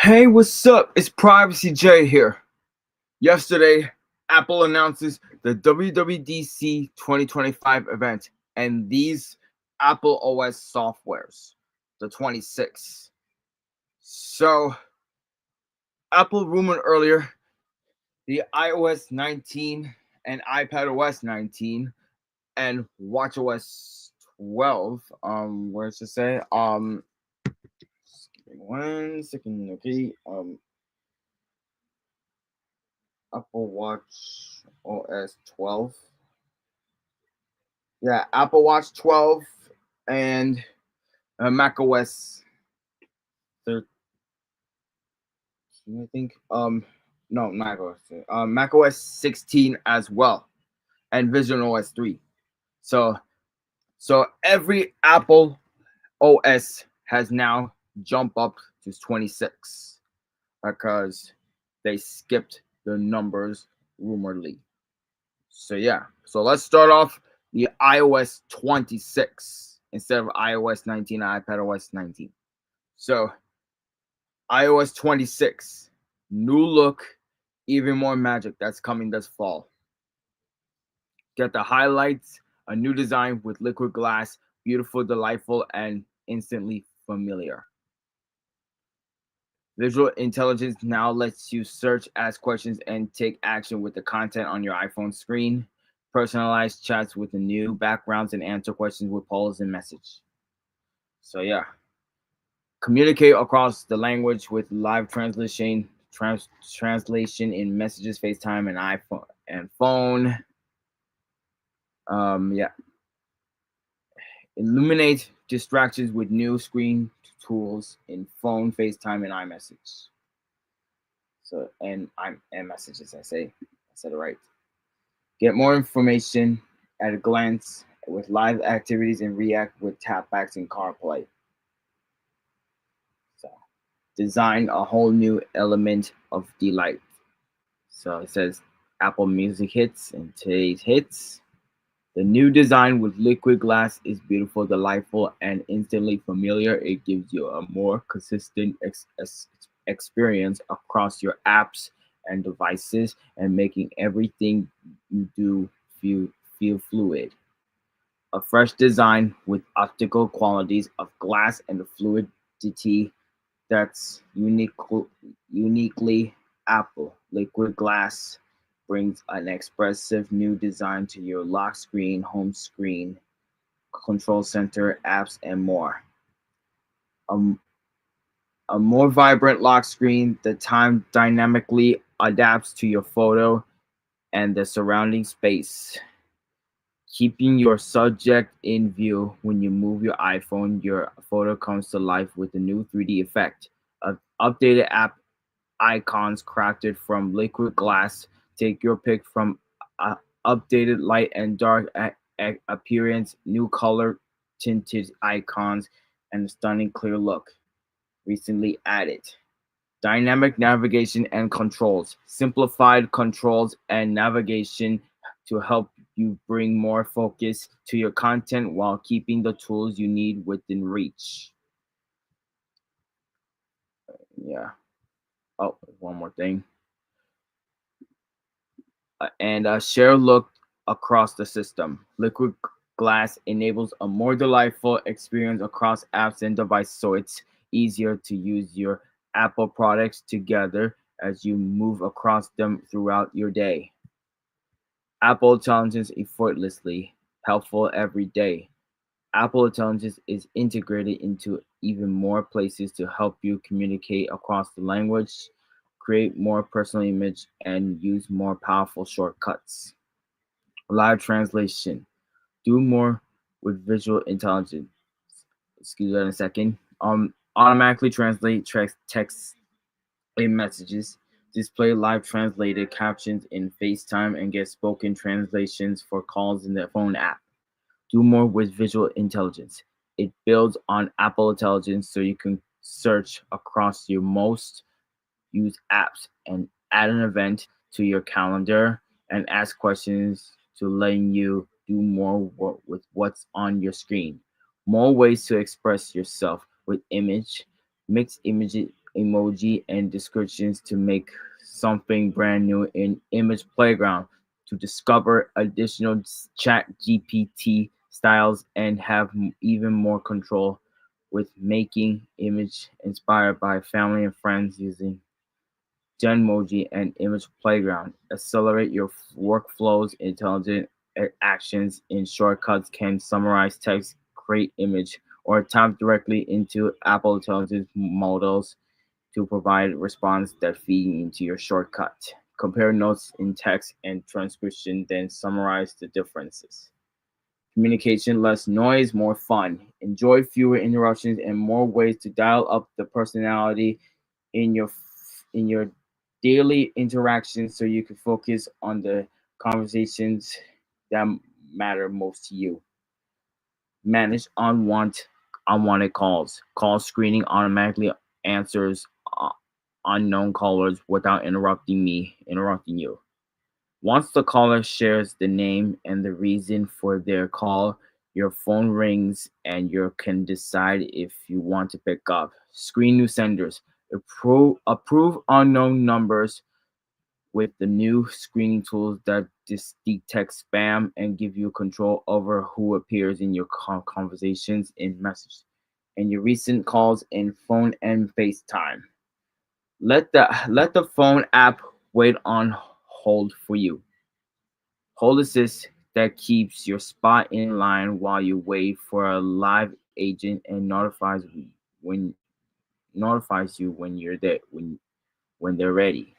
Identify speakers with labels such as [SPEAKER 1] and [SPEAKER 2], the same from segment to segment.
[SPEAKER 1] Hey, what's up? It's Privacy J here. Yesterday, Apple announces the WWDC 2025 event and these Apple OS softwares, the 26. So, Apple rumored earlier the iOS 19 and iPadOS 19 and watchOS 12. Where's to say? Just give me 1 second, okay. Apple Watch OS 12. Yeah, Apple Watch 12 and macOS 13, I think. No, macOS. macOS 16 as well, and visionOS 3. So, so every Apple OS has now jumped up to 26 because they skipped the numbers rumoredly. So yeah, so let's start off the iOS 26 instead of iOS 19 and iPadOS 19. So iOS 26, new look, even more magic that's coming this fall. Get the highlights, a new design with liquid glass, beautiful, delightful, and instantly familiar. Visual intelligence now lets you search, ask questions, and take action with the content on your iPhone screen. Personalized chats with the new backgrounds and answer questions with polls and message. So yeah, communicate across the language with live translation in messages, FaceTime, and iPhone and phone. Yeah, illuminate distractions with new screen tools in phone, FaceTime, and iMessage. So and messages. I said it right. Get more information at a glance with live activities and react with tapbacks and CarPlay. So design a whole new element of delight. So it says Apple Music hits and today's hits. The new design with liquid glass is beautiful, delightful, and instantly familiar. It gives you a more consistent experience across your apps and devices and making everything you do feel fluid. A fresh design with optical qualities of glass and the fluidity that's uniquely Apple. Liquid glass brings an expressive new design to your lock screen, home screen, control center, apps, and more. Um, a more vibrant lock screen, the time dynamically adapts to your photo and the surrounding space, keeping your subject in view. When you move your iPhone, your photo comes to life with a new 3D effect. Updated app icons crafted from liquid glass. Take your pick from uh, updated light and dark appearance, new color tinted icons, and a stunning clear look. Recently added. Dynamic navigation and controls. Simplified controls and navigation to help you bring more focus to your content while keeping the tools you need within reach. Yeah. Oh, one more thing. And share look across the system. Liquid glass enables a more delightful experience across apps and devices, so it's easier to use your Apple products together as you move across them throughout your day. Apple Intelligence effortlessly helpful every day. Apple Intelligence is integrated into even more places to help you communicate across the language, create more personal image, and use more powerful shortcuts. Live translation. Do more with visual intelligence. Excuse me in a second. Automatically translate text in messages. Display live translated captions in FaceTime and get spoken translations for calls in the phone app. Do more with visual intelligence. It builds on Apple Intelligence so you can search across your most used apps and add an event to your calendar and ask questions to letting you do more with what's on your screen. More ways to express yourself with image, mix images emoji and descriptions to make something brand new in Image Playground, to discover additional chat GPT styles and have even more control with making image inspired by family and friends using Genmoji and Image Playground. Accelerate your workflows. Intelligent actions in shortcuts can summarize text, create image, or type directly into Apple Intelligence models to provide response that feed into your shortcut. Compare notes in text and transcription, then summarize the differences. Communication, less noise, more fun. Enjoy fewer interruptions and more ways to dial up the personality in your daily interactions so you can focus on the conversations that matter most to you. Manage unwanted calls. Call screening automatically answers unknown callers without interrupting you. Once the caller shares the name and the reason for their call, your phone rings and you can decide if you want to pick up. Screen new senders. Approve unknown numbers with the new screening tools that detect spam and give you control over who appears in your conversations in message and your recent calls in phone and FaceTime. Let the phone app wait on hold for you. Hold assist that keeps your spot in line while you wait for a live agent and when notifies you when you're there when they're ready.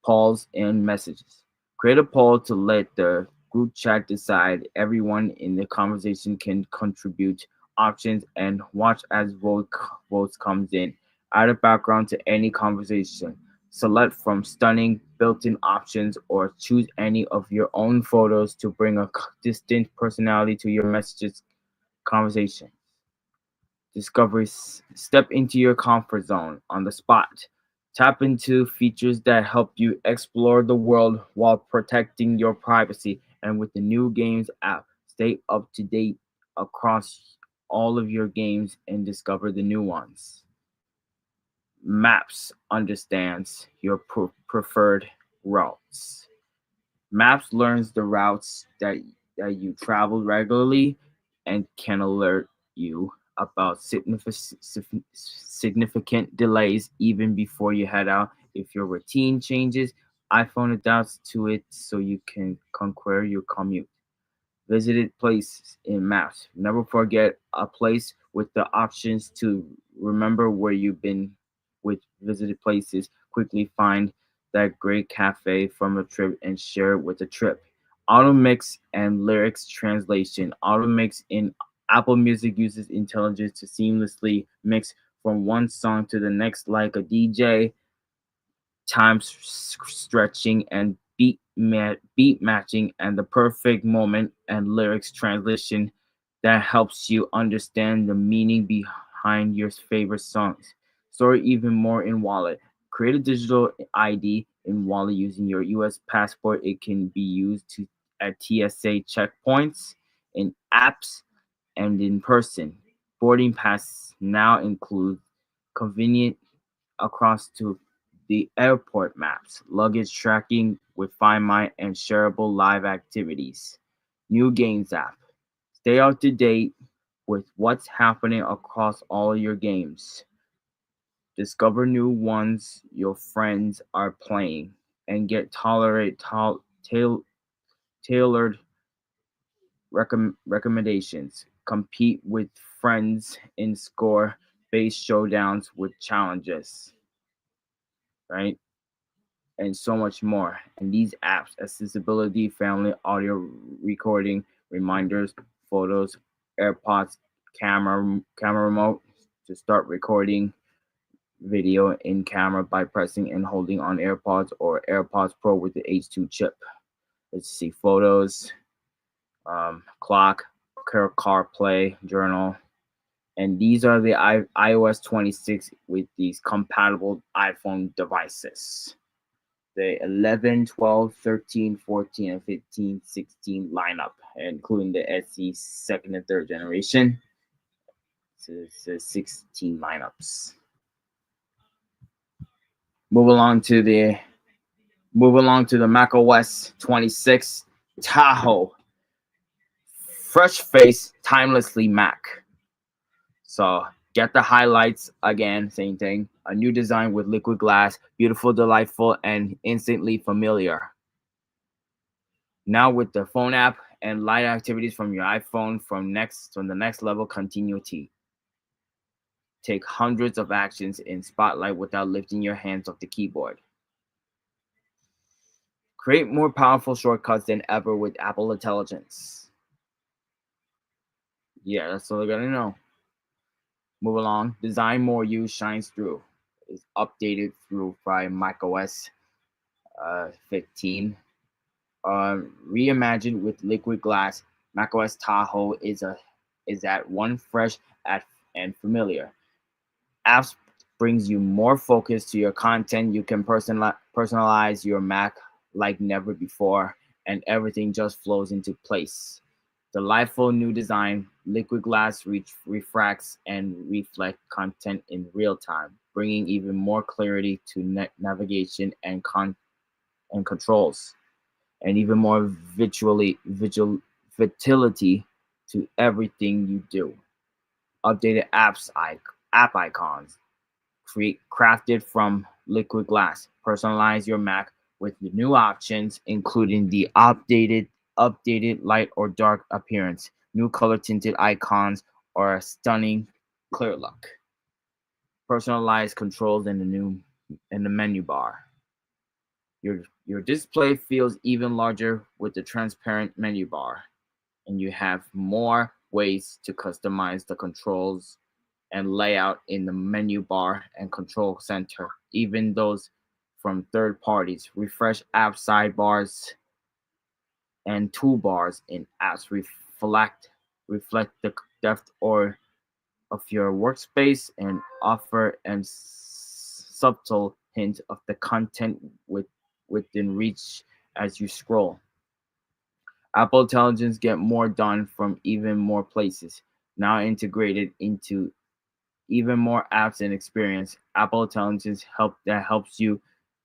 [SPEAKER 1] Polls and messages. Create a poll to let the group chat decide. Everyone in the conversation can contribute options and watch as votes comes in. Add a background to any conversation. Select from stunning built-in options or choose any of your own photos to bring a distinct personality to your messages conversation. Discoveries. Step into your comfort zone on the spot. Tap into features that help you explore the world while protecting your privacy. And with the new games app, stay up to date across all of your games and discover the new ones. Maps understands your preferred routes. Maps learns the routes that you travel regularly and can alert you about significant delays even before you head out. If your routine changes, iPhone adapts to it so you can conquer your commute. Visited places in maps. Never forget a place with the options to remember where you've been with visited places. Quickly find that great cafe from a trip and share it with the trip. Auto mix and lyrics translation. Auto mix in Apple Music uses intelligence to seamlessly mix from one song to the next like a DJ, time stretching and beat matching and the perfect moment and lyrics translation that helps you understand the meaning behind your favorite songs. Store even more in Wallet. Create a digital ID in Wallet using your US passport. It can be used to at TSA checkpoints, in apps, and in person. Boarding pass now include convenient across to the airport maps, luggage tracking with Find My and shareable live activities. New Games app. Stay up to date with what's happening across all your games. Discover new ones your friends are playing and get tailored recommendations. Compete with friends in score based showdowns with challenges, right? And so much more. And these apps, accessibility, family, audio recording, reminders, photos, AirPods, camera remote to start recording video in camera by pressing and holding on AirPods or AirPods Pro with the H2 chip. Let's see photos, clock, CarPlay, journal, and these are the iOS 26 with these compatible iPhone devices. The 11, 12, 13, 14, and 15, 16 lineup, including the SE second and third generation. So it's 16 lineups. Move along to the Move along to the macOS 26 Tahoe. Fresh face, timelessly Mac. So get the highlights again, same thing. A new design with liquid glass, beautiful, delightful, and instantly familiar. Now with the phone app and light activities from your iPhone from the next level continuity. Take hundreds of actions in Spotlight without lifting your hands off the keyboard. Create more powerful shortcuts than ever with Apple Intelligence. Yeah, that's all I gotta know. Move along. Design more use shines through. Is updated through by macOS 15. Reimagined with liquid glass, macOS Tahoe is at one fresh at and familiar. Apps brings you more focus to your content. You can personalize your Mac like never before, and everything just flows into place. Delightful new design, liquid glass refracts and reflect content in real time, bringing even more clarity to navigation and controls, and even more vitality to everything you do. Updated app icons, crafted from liquid glass. Personalize your Mac with the new options, including the updated light or dark appearance, new color tinted icons, or a stunning clear look. Personalized controls in the menu bar. Your display feels even larger with the transparent menu bar, and you have more ways to customize the controls and layout in the menu bar and control center, even those from third parties. Refresh app sidebars and toolbars in apps reflect the depth or of your workspace and offer and subtle hint of the content within reach as you scroll. Apple Intelligence get more done from even more places, now integrated into even more apps and experience. Apple Intelligence helps you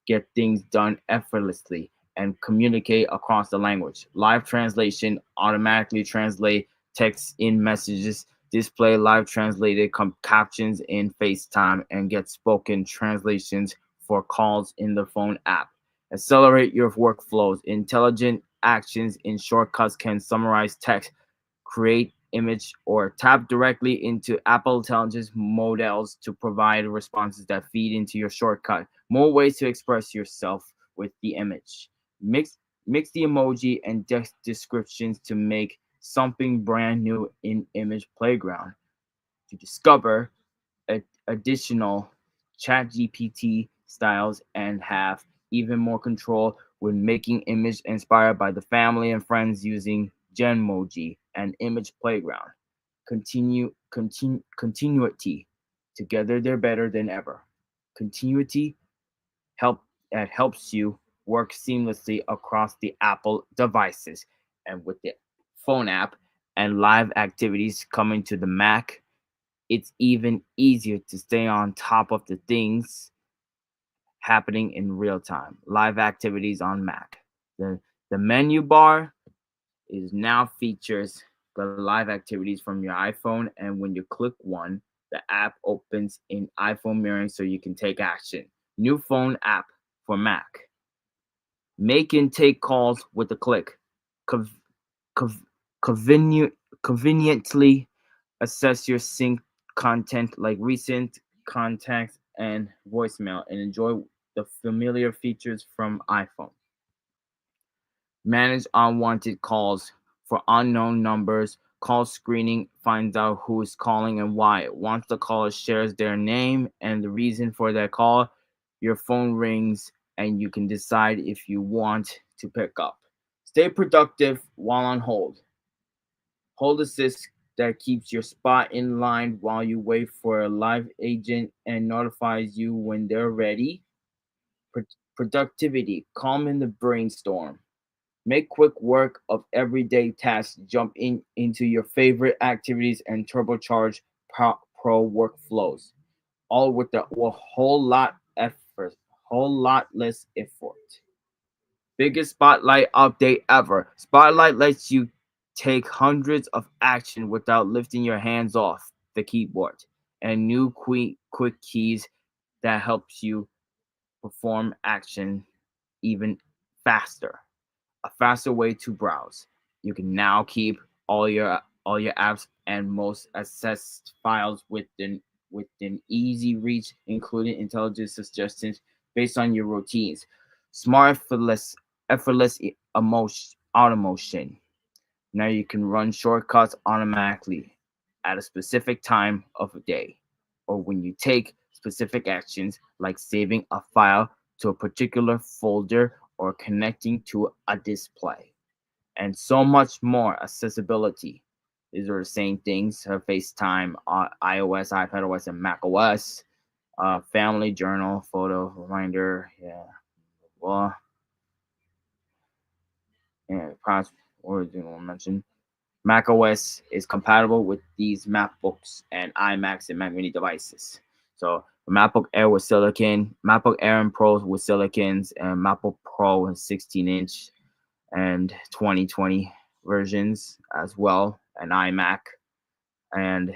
[SPEAKER 1] get things done effortlessly and communicate across the language. Live translation automatically translate text in messages, display live translated captions in FaceTime, and get spoken translations for calls in the phone app. Accelerate your workflows. Intelligent actions in shortcuts can summarize text, create image, or tap directly into Apple Intelligence models to provide responses that feed into your shortcut. More ways to express yourself with the image. Mix mix the emoji and descriptions to make something brand new in Image Playground. To discover additional ChatGPT styles and have even more control when making image inspired by the family and friends using Genmoji and Image Playground. Continuity. Together they're better than ever. Continuity helps you work seamlessly across the Apple devices, and with the phone app and live activities coming to the Mac, it's even easier to stay on top of the things happening in real time. Live activities on Mac. The menu bar is now features the live activities from your iPhone, and when you click one, the app opens in iPhone mirroring so you can take action. New phone app for Mac. Make and take calls with a click. Conv- conv- conveniently assess your sync content like recent contacts and voicemail, and enjoy the familiar features from iPhone. Manage unwanted calls for unknown numbers. Call screening finds out who is calling and why. Once the caller shares their name and the reason for their call, your phone rings and you can decide if you want to pick up. Stay productive while on hold. Hold assist that keeps your spot in line while you wait for a live agent and notifies you when they're ready. Pro- Productivity, calm in the brainstorm. Make quick work of everyday tasks, jump into your favorite activities, and turbocharge pro workflows. All with a whole lot effort. whole lot less effort. Biggest Spotlight update ever. Spotlight lets you take hundreds of action without lifting your hands off the keyboard, and new quick keys that helps you perform action even faster. A faster way to browse. You can now keep all your apps and most accessed files within easy reach, including intelligent suggestions based on your routines. Smart effortless automation. Now you can run shortcuts automatically at a specific time of the day, or when you take specific actions like saving a file to a particular folder or connecting to a display, and so much more. Accessibility. These are the same things: FaceTime, iOS, iPadOS, and macOS. Family journal, photo reminder. Yeah, well, yeah, perhaps or didn't want to mention. macOS is compatible with these MacBooks and iMacs and Mac Mini devices. So the MacBook Air with silicon, MacBook Air and Pro with silicons, and MacBook Pro and 16-inch and 2020 versions as well, and iMac and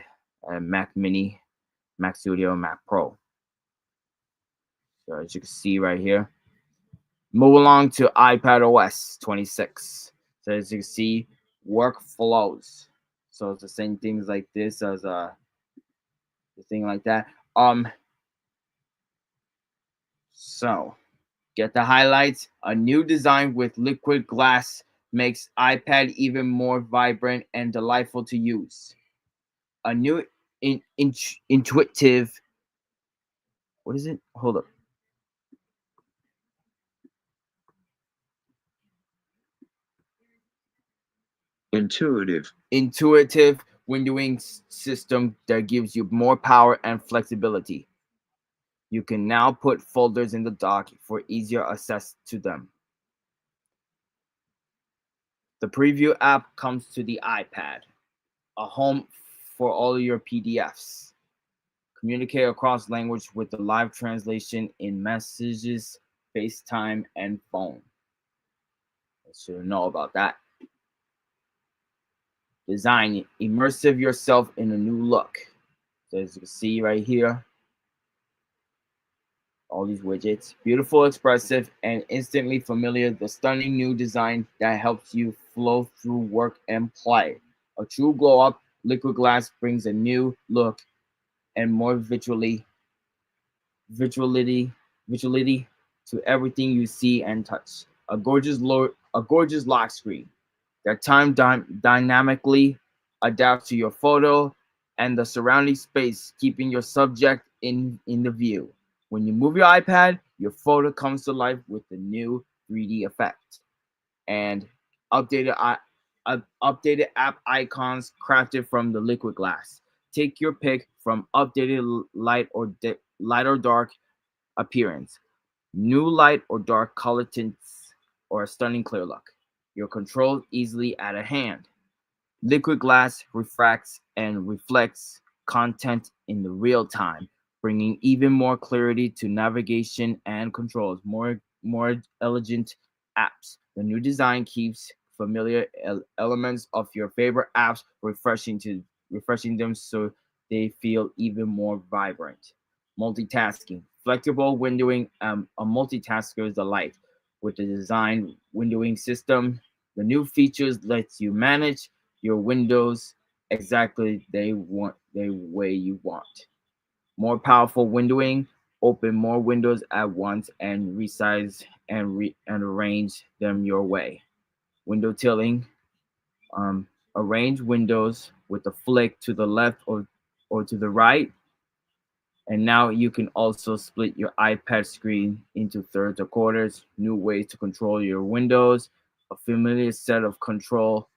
[SPEAKER 1] Mac Mini, Mac Studio, Mac Pro. So as you can see right here, move along to iPadOS 26. So as you can see, workflows. So it's the same things like this as the thing like that. So get the highlights. A new design with liquid glass makes iPad even more vibrant and delightful to use. A new intuitive, what is it? Hold up. Intuitive windowing system that gives you more power and flexibility. You can now put folders in the dock for easier access to them. The preview app comes to the iPad, a home for all your PDFs. Communicate across language with the live translation in messages, FaceTime, and phone. You should know about that. Design immersive yourself in a new look. So as you can see right here, all these widgets, beautiful, expressive, and instantly familiar. The stunning new design that helps you flow through work and play. A true glow up, liquid glass brings a new look and more visuality to everything you see and touch. A gorgeous lock screen that dynamically adapts to your photo and the surrounding space, keeping your subject in the view. When you move your iPad, your photo comes to life with the new 3D effect and updated updated app icons crafted from the liquid glass. Take your pick from updated light or dark appearance, new light or dark color tints, or a stunning clear look. Your controls easily at a hand. Liquid glass refracts and reflects content in the real time, bringing even more clarity to navigation and controls. More elegant apps. The new design keeps familiar elements of your favorite apps, refreshing them so they feel even more vibrant. Multitasking. Flexible windowing, a multitasker's delight. With the design windowing system, the new features lets you manage your windows exactly the way you want. More powerful windowing, open more windows at once and resize and arrange them your way. Window tilling, arrange windows with a flick to the left or to the right. And now you can also split your iPad screen into thirds or quarters, new ways to control your windows, a familiar set of control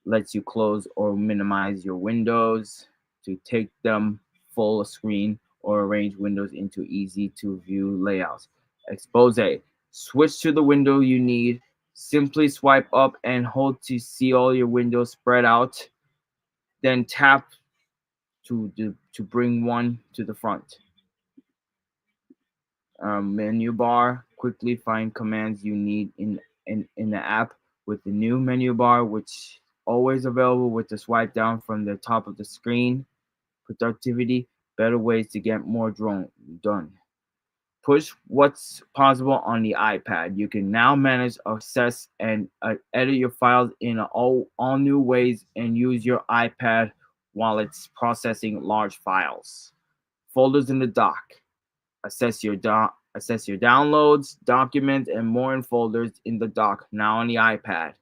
[SPEAKER 1] lets you close or minimize your windows to take them full screen or arrange windows into easy to view layouts. Expose. Switch to the window you need. Simply swipe up and hold to see all your windows spread out. Then tap to bring one to the front. menu bar. Quickly find commands you need in the app with the new menu bar, which always available with the swipe down from the top of the screen. Productivity, better ways to get more done. Push what's possible on the iPad. You can now manage, access, and edit your files in all new ways and use your iPad while it's processing large files. Folders in the dock. Access your downloads, documents, and more in folders in the dock now on the iPad.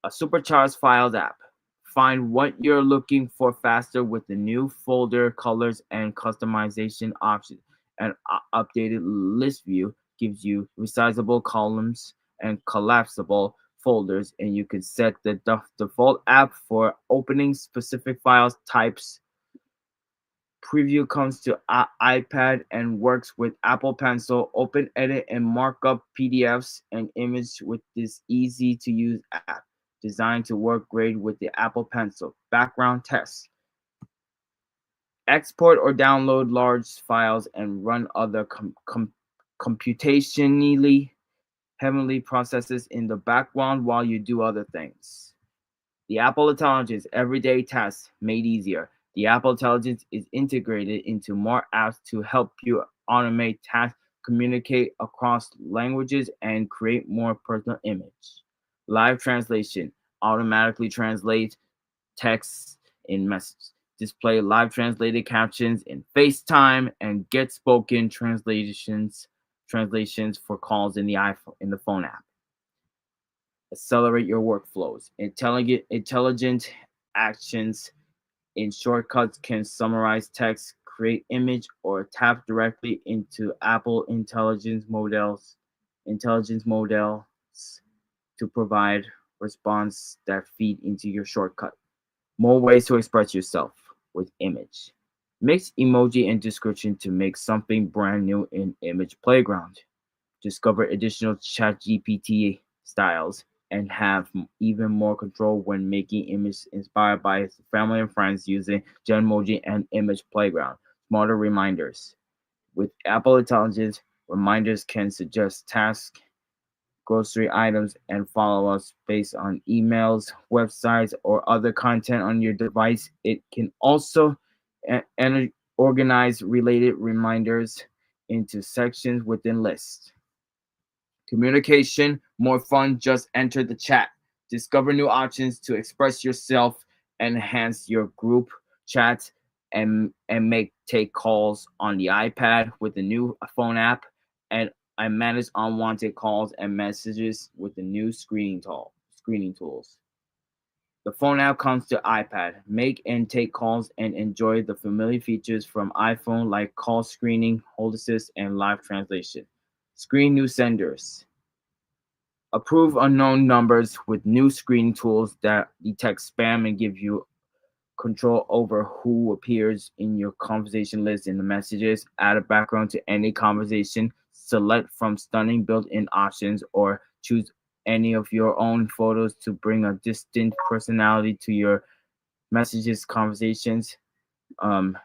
[SPEAKER 1] A supercharged files app. Find what you're looking for faster with the new folder colors and customization options. An updated list view gives you resizable columns and collapsible folders, and you can set the default app for opening specific files types. Preview comes to iPad and works with Apple Pencil. Open, edit, and mark up PDFs and image with this easy to use app designed to work great with the Apple Pencil. Background test. Export or download large files and run other computationally heavily processes in the background while you do other things. The Apple Intelligence everyday tasks made easier. The Apple Intelligence is integrated into more apps to help you automate tasks, communicate across languages, and create more personal image. Live translation automatically translates text in messages. Display live translated captions in FaceTime and get spoken translations for calls in the phone app. Accelerate your workflows. Intelligent actions in shortcuts can summarize text, create image, or tap directly into Apple intelligence models to provide response that feed into your shortcut. More ways to express yourself with image. Mix emoji and description to make something brand new in Image Playground. Discover additional ChatGPT styles and have even more control when making images inspired by family and friends using Genmoji and Image Playground. Smarter reminders. With Apple Intelligence, reminders can suggest tasks, grocery items, and follow-ups based on emails, websites, or other content on your device. It can also organize related reminders into sections within lists. Communication, more fun, just enter the chat. Discover new options to express yourself, enhance your group chats, and take calls on the iPad with the new phone app, and I manage unwanted calls and messages with the new screening tools. The phone app comes to iPad. Make and take calls and enjoy the familiar features from iPhone like call screening, hold assist, and live translation. Screen new senders. Approve unknown numbers with new screening tools that detect spam and give you control over who appears in your conversation list in the messages. Add a background to any conversation. Select from stunning built-in options or choose any of your own photos to bring a distinct personality to your messages, conversations.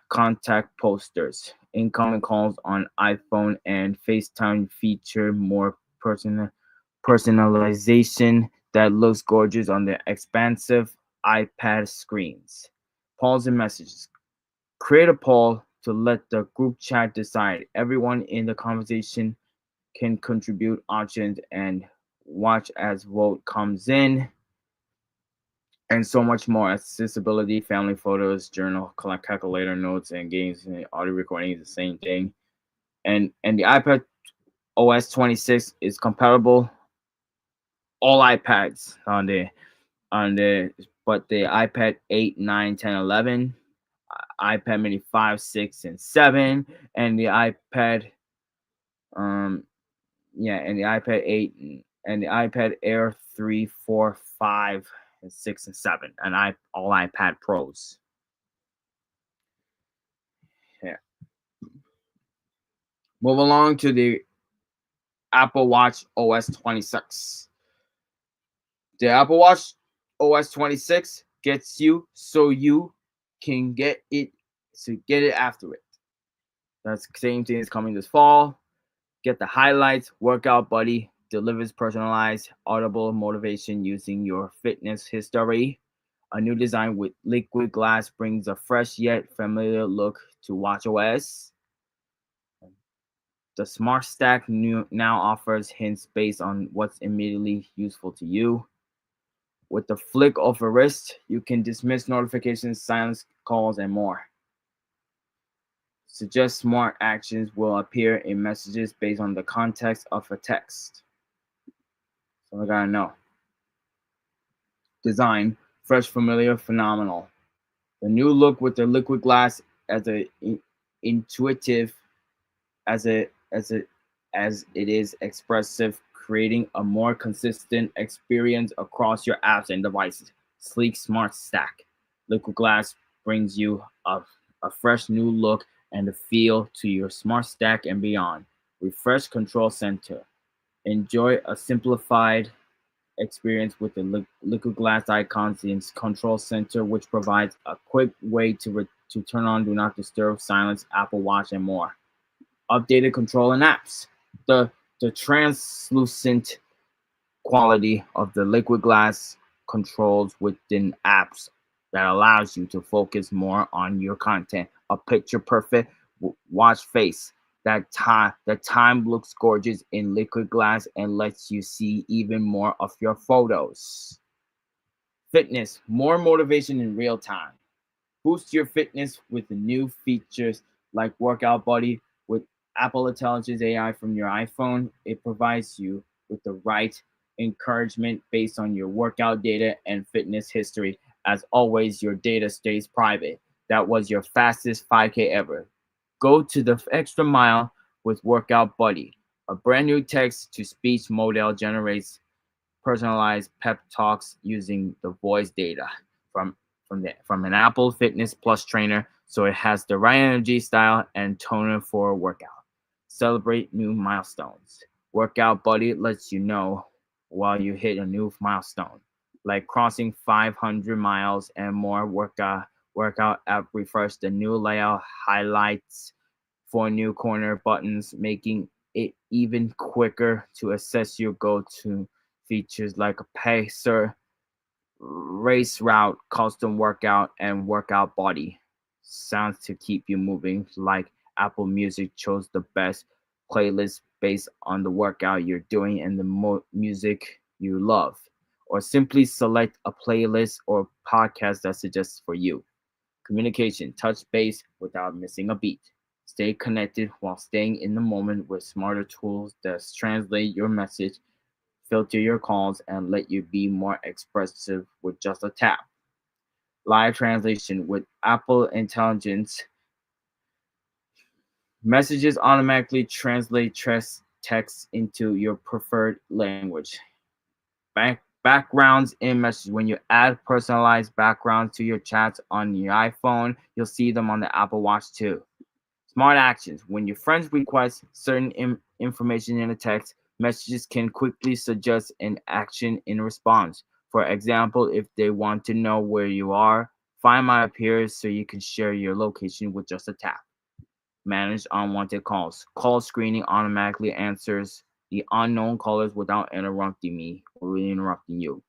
[SPEAKER 1] Contact posters. Incoming calls on iPhone and FaceTime feature more personalization that looks gorgeous on the expansive iPad screens. Polls and messages. Create a poll to let the group chat decide. Everyone in the conversation can contribute options and watch as vote comes in, and so much more. Accessibility, family photos, journal, calculator, notes, and games, and audio recording is the same thing. And the iPad OS 26 is compatible all iPads on the but the iPad 8, 9, 10, 11, iPad mini 5, 6, and 7, and the iPad and the iPad 8 and the iPad Air 3, 4, 5, and 6 and 7, and all iPad Pros. Yeah. Move along to the Apple Watch OS 26. The Apple Watch OS 26 gets you so you can get it after it. That's the same thing is coming this fall. Get the highlights. Workout Buddy delivers personalized, audible motivation using your fitness history. A new design with liquid glass brings a fresh yet familiar look to watchOS. The Smart Stack now offers hints based on what's immediately useful to you. With the flick of a wrist, you can dismiss notifications, silence calls, and more. Suggest smart actions will appear in messages based on the context of a text. So I gotta know. Design, fresh, familiar, phenomenal. The new look with the liquid glass as a intuitive as it is expressive, creating a more consistent experience across your apps and devices. Sleek smart stack. Liquid glass brings you a fresh new look and a feel to your smart stack and beyond. Refresh control center. Enjoy a simplified experience with the liquid glass icons in control center, which provides a quick way to turn on do not disturb, silence, Apple Watch, and more. Updated control and apps. The the translucent quality of the liquid glass controls within apps that allows you to focus more on your content. A picture perfect watch face. That time looks gorgeous in liquid glass and lets you see even more of your photos. Fitness, more motivation in real time. Boost your fitness with the new features like Workout Buddy with Apple Intelligence AI from your iPhone. It provides you with the right encouragement based on your workout data and fitness history. As always, your data stays private. That was your fastest 5K ever. Go to the extra mile with Workout Buddy. A brand new text to speech model generates personalized pep talks using the voice data from from an Apple Fitness Plus trainer, so it has the right energy, style, and tone for a workout. Celebrate new milestones. Workout Buddy lets you know while you hit a new milestone, like crossing 500 miles and more. Workout app refresh the new layout, highlights for new corner buttons, making it even quicker to assess your go-to features like a pacer, race route, custom workout, and workout body. Sounds to keep you moving, like Apple Music chose the best playlist based on the workout you're doing and the music you love. Or simply select a playlist or podcast that suggests for you. Communication, touch base without missing a beat. Stay connected while staying in the moment with smarter tools that translate your message, filter your calls, and let you be more expressive with just a tap. Live translation with Apple Intelligence. Messages automatically translate text into your preferred language. Backgrounds in messages. When you add personalized backgrounds to your chats on your iPhone, you'll see them on the Apple Watch too. Smart actions. When your friends request certain information in a text, messages can quickly suggest an action in response. For example, if they want to know where you are, Find My appears so you can share your location with just a tap. Manage unwanted calls. Call screening automatically answers the unknown callers without interrupting me or interrupting you.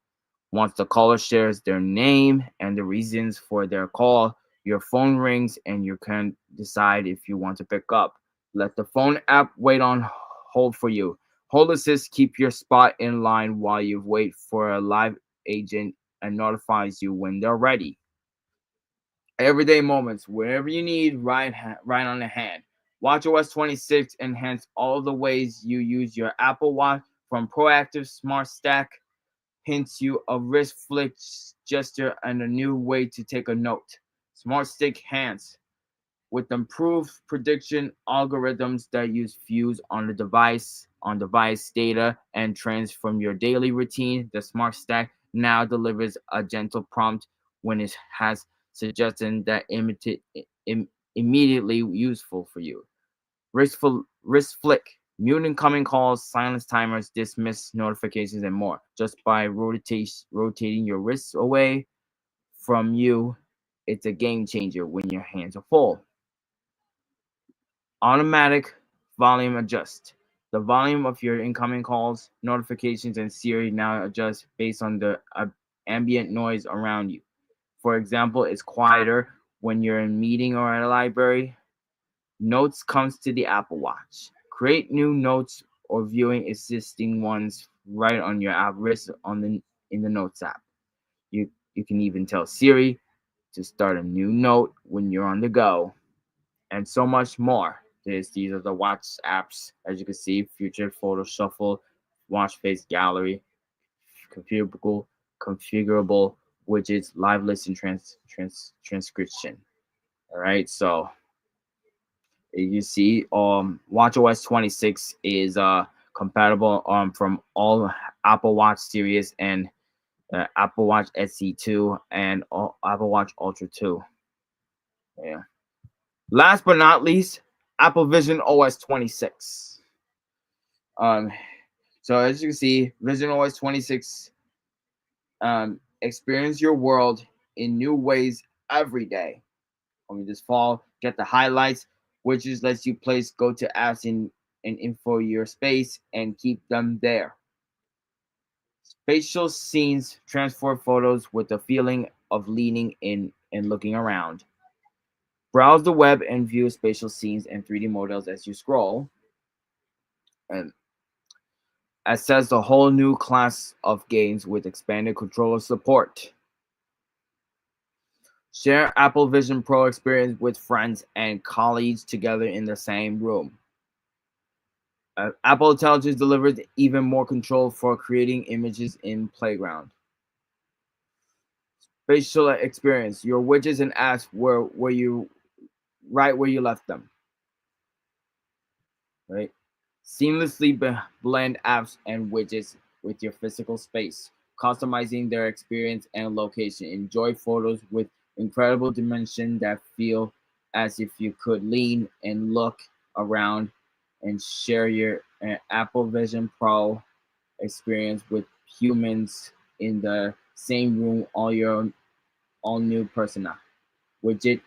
[SPEAKER 1] Once the caller shares their name and the reasons for their call, your phone rings and you can decide if you want to pick up. Let the phone app wait on hold for you. Hold Assist keep your spot in line while you wait for a live agent and notifies you when they're ready. Everyday moments, wherever you need, right on the hand. WatchOS 26 enhance all the ways you use your Apple Watch, from proactive smart stack hints you a wrist flick gesture and a new way to take a note. Smart Stick Hands with improved prediction algorithms that use views on device data and trends from your daily routine. The Smart Stack now delivers a gentle prompt when it has suggestions that immediately useful for you. Wrist flick, mute incoming calls, silence timers, dismiss notifications, and more. Just by rotating your wrists away from you, it's a game changer when your hands are full. Automatic volume adjust. The volume of your incoming calls, notifications, and Siri now adjust based on the ambient noise around you. For example, it's quieter when you're in a meeting or at a library. Notes comes to the Apple Watch. Create new notes or viewing existing ones right on your app wrist on the in the Notes app. You can even tell Siri to start a new note when you're on the go, and so much more. These are the watch apps, as you can see: Future Photo Shuffle, Watch Face Gallery, configurable widgets, live listen transcription. All right, so you see, watchOS 26 is compatible from all Apple Watch series and Apple Watch SE 2 and Apple Watch Ultra 2. Yeah. Last but not least, Apple Vision OS 26. Um, so as you can see, Vision OS 26 experience your world in new ways every day. Let me just fall, get the highlights, which just lets you place go to apps in info your space and keep them there. Spatial scenes transform photos with the feeling of leaning in and looking around. Browse the web and view spatial scenes and 3D models as you scroll. And access a whole new class of games with expanded controller support. Share Apple Vision Pro experience with friends and colleagues together in the same room. Apple Intelligence delivers even more control for creating images in Playground. Spatial experience. Your widgets and apps where you right where you left them. Right? Seamlessly blend apps and widgets with your physical space, customizing their experience and location. Enjoy photos with incredible dimension that feel as if you could lean and look around and share your Apple Vision Pro experience with humans in the same room. All new persona widget.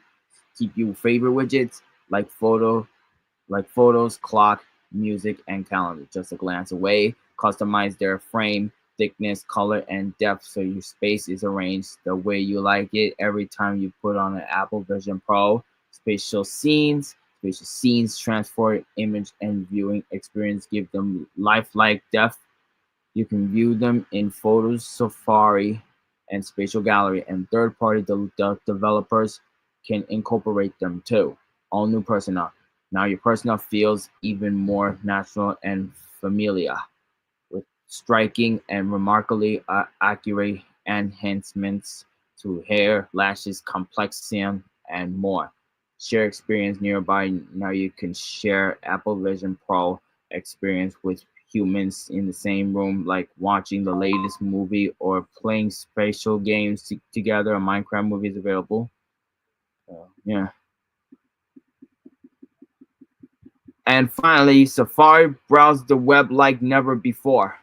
[SPEAKER 1] Keep your favorite widgets like photos, clock, music, and calendar just a glance away. Customize their frame, thickness, color, and depth so your space is arranged the way you like it every time you put on an Apple Vision Pro. Spatial scenes transform image and viewing experience, give them lifelike depth. You can view them in Photos, Safari, and Spatial Gallery, and third-party developers can incorporate them too. All new persona. Now your persona feels even more natural and familiar, with striking and remarkably accurate enhancements to hair, lashes, complexion, and more. Share experience nearby. Now you can share Apple Vision Pro experience with humans in the same room, like watching the latest movie or playing spatial games together. A Minecraft movie is available. Yeah. And finally, Safari browse the web like never before.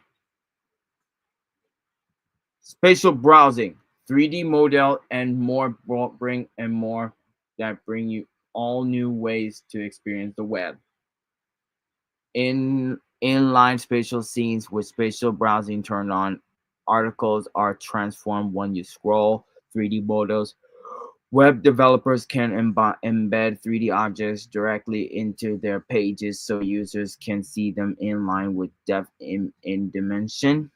[SPEAKER 1] Spatial browsing, 3D model, and more bring you all new ways to experience the web. Inline spatial scenes with spatial browsing turned on, articles are transformed when you scroll. 3D models. Web developers can embed 3D objects directly into their pages so users can see them in line with depth in dimension.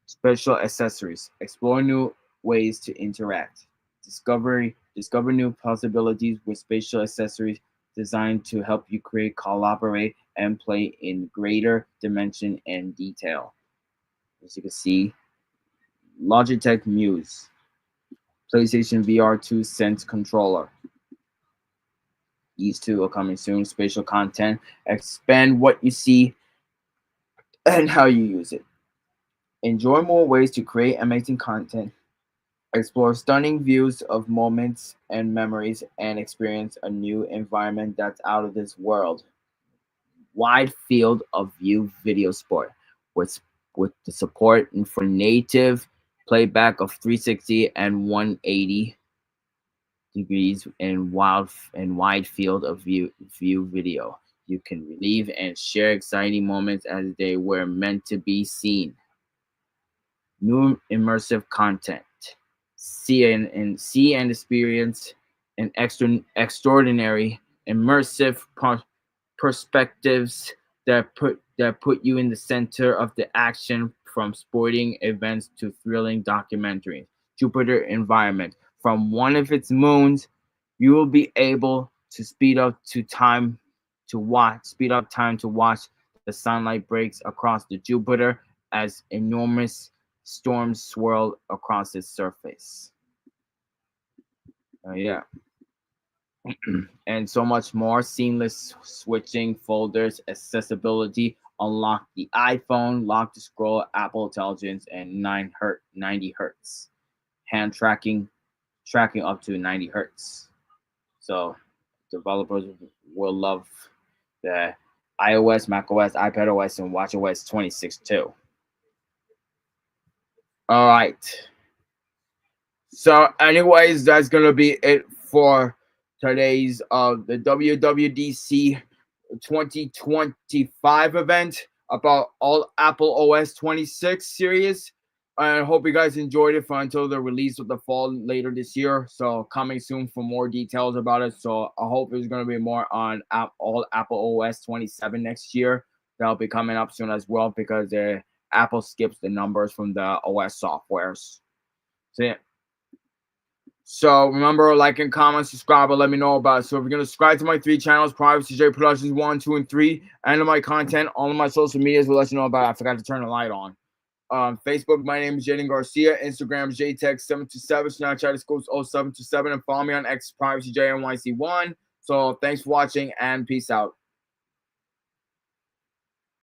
[SPEAKER 1] Special accessories. Explore new ways to interact. Discover new possibilities with spatial accessories designed to help you create, collaborate, and play in greater dimension and detail. As you can see, Logitech Muse, PlayStation VR 2 Sense controller. These two are coming soon. Spatial content. Expand what you see and how you use it. Enjoy more ways to create amazing content. Explore stunning views of moments and memories and experience a new environment that's out of this world. Wide field of view video support with the support for native playback of 360 and 180 degrees and wide field of view video. You can relive and share exciting moments as they were meant to be seen. New immersive content. See and experience an extraordinary immersive perspectives that put you in the center of the action, from sporting events to thrilling documentaries. Jupiter environment. From one of its moons, you will be able to speed up time to watch the sunlight breaks across the Jupiter as enormous storms swirl across its surface. Yeah. And so much more. Seamless switching, folders, accessibility, unlock the iPhone, lock to scroll, Apple Intelligence, and 90 hertz. Hand tracking up to 90 hertz. So developers will love the iOS, macOS, iPadOS, and watchOS 26 too. All right. So, anyways, that's gonna be it for today's the WWDC 2025 event about all Apple OS 26 series. I hope you guys enjoyed it for until the release of the fall later this year. So coming soon for more details about it. So I hope there's going to be more on all Apple OS 27 next year. That'll be coming up soon as well, because Apple skips the numbers from the OS softwares. So yeah. So remember, like and comment, subscribe, and let me know about it. So if you're gonna subscribe to my 3 channels, Privacy J Productions 1, 2, and 3, and my content, all of my social medias will let you know about it. I forgot to turn the light on. Facebook, my name is Jaden Garcia. Instagram, JTech727. Snapchat is Ghost0727, and follow me on X, Privacy JNYC1. So thanks for watching, and peace out.